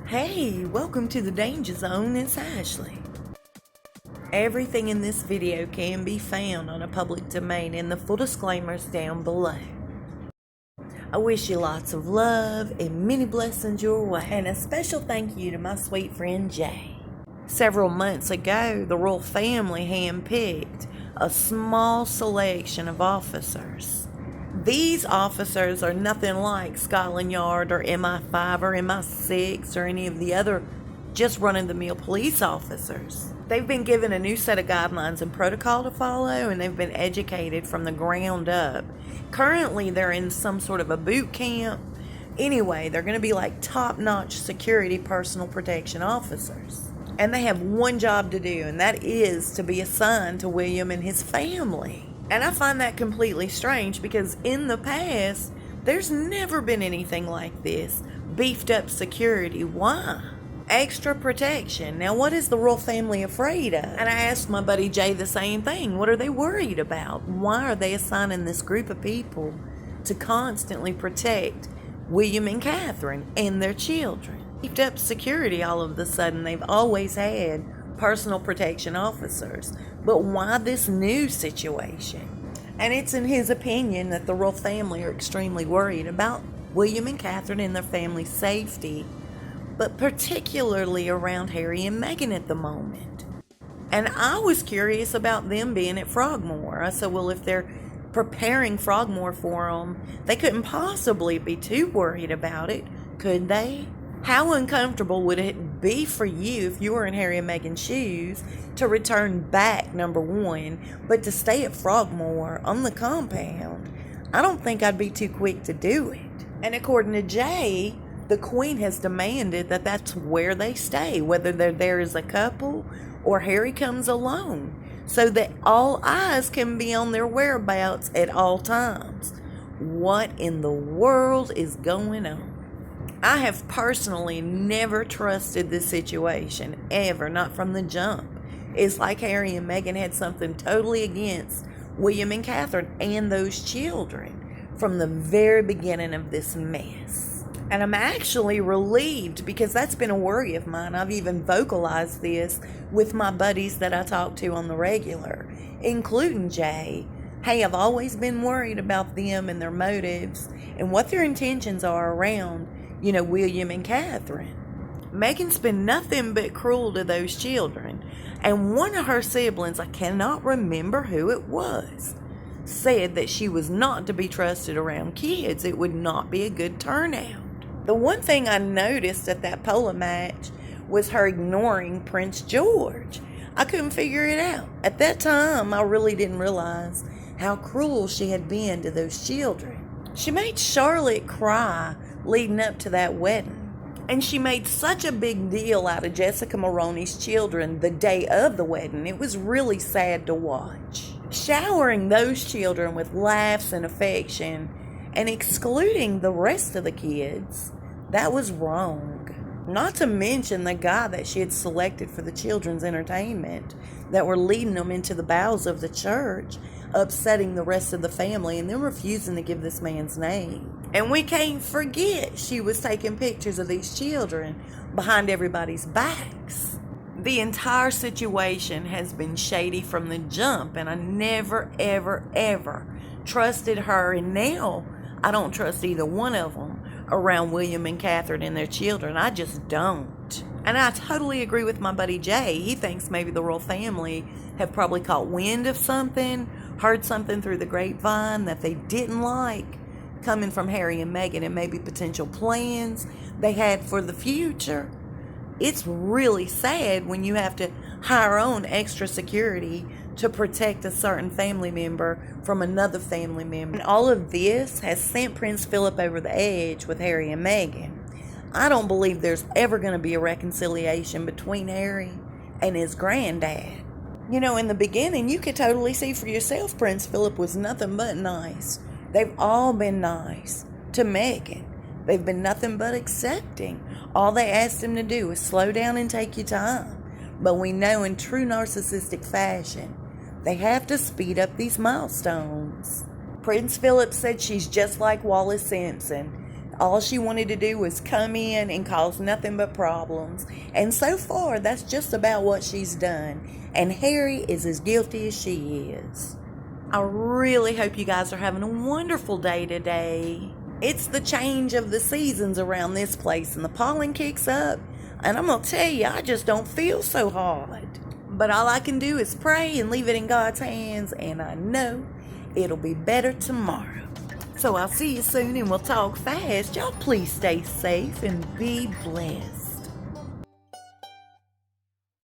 Hey, welcome to the Danger Zone. It's Ashley. Everything in this video can be found on a public domain in the full disclaimers down below. I wish you lots of love and many blessings your way. And a special thank you to my sweet friend Jay. Several months ago, the royal family handpicked a small selection of officers. These officers are nothing like Scotland Yard or MI5 or MI6 or any of the other just run-of-the-mill police officers. They've been given a new set of guidelines and protocol to follow, and they've been educated from the ground up. Currently, they're in some sort of a boot camp. Anyway, they're going to be like top-notch security personal protection officers. And they have one job to do, and that is to be assigned to William and his family. And I find that completely strange because in the past, there's never been anything like this. Beefed up security. Why? Extra protection. Now, what is the royal family afraid of? And I asked my buddy Jay the same thing. What are they worried about? Why are they assigning this group of people to constantly protect William and Catherine and their children? Beefed up security all of a sudden. They've always had personal protection officers. But why this new situation? And it's in his opinion that the royal family are extremely worried about William and Catherine and their family's safety, but particularly around Harry and Meghan at the moment. And I was curious about them being at Frogmore. I said, well, if they're preparing Frogmore for them, they couldn't possibly be too worried about it, could they? How uncomfortable would it be for you if you were in Harry and Meghan's shoes to return back, number one, but to stay at Frogmore on the compound? I don't think I'd be too quick to do it. And according to Jay, the Queen has demanded that that's where they stay, whether they're there as a couple or Harry comes alone, so that all eyes can be on their whereabouts at all times. What in the world is going on? I have personally never trusted this situation, ever, not from the jump. It's like Harry and Meghan had something totally against William and Catherine and those children from the very beginning of this mess. And I'm actually relieved because that's been a worry of mine. I've even vocalized this with my buddies that I talk to on the regular, including Jay. Hey, I've always been worried about them and their motives and what their intentions are around William and Catherine. Meghan's been nothing but cruel to those children. And one of her siblings, I cannot remember who it was, said that she was not to be trusted around kids. It would not be a good turnout. The one thing I noticed at that polo match was her ignoring Prince George. I couldn't figure it out. At that time, I really didn't realize how cruel she had been to those children. She made Charlotte cry leading up to that wedding. And she made such a big deal out of Jessica Maroney's children the day of the wedding. It was really sad to watch. Showering those children with laughs and affection and excluding the rest of the kids, that was wrong. Not to mention the guy that she had selected for the children's entertainment that were leading them into the bowels of the church, upsetting the rest of the family and then refusing to give this man's name. And we can't forget she was taking pictures of these children behind everybody's backs. The entire situation has been shady from the jump, and I never, ever, ever trusted her, and now I don't trust either one of them around William and Catherine and their children. I just don't. And I totally agree with my buddy Jay. He thinks maybe the royal family have probably caught wind of something, heard something through the grapevine that they didn't like coming from Harry and Meghan, and maybe potential plans they had for the future. It's really sad when you have to hire on extra security to protect a certain family member from another family member. And all of this has sent Prince Philip over the edge with Harry and Meghan. I don't believe there's ever going to be a reconciliation between Harry and his granddad. In the beginning, you could totally see for yourself Prince Philip was nothing but nice. They've all been nice to Meghan. They've been nothing but accepting. All they asked him to do is slow down and take your time. But we know in true narcissistic fashion, they have to speed up these milestones. Prince Philip said she's just like Wallace Simpson. All she wanted to do was come in and cause nothing but problems. And so far, that's just about what she's done. And Harry is as guilty as she is. I really hope you guys are having a wonderful day today. It's the change of the seasons around this place, and the pollen kicks up. And I'm going to tell you, I just don't feel so hard. But all I can do is pray and leave it in God's hands, and I know it'll be better tomorrow. So I'll see you soon, and we'll talk fast. Y'all please stay safe and be blessed.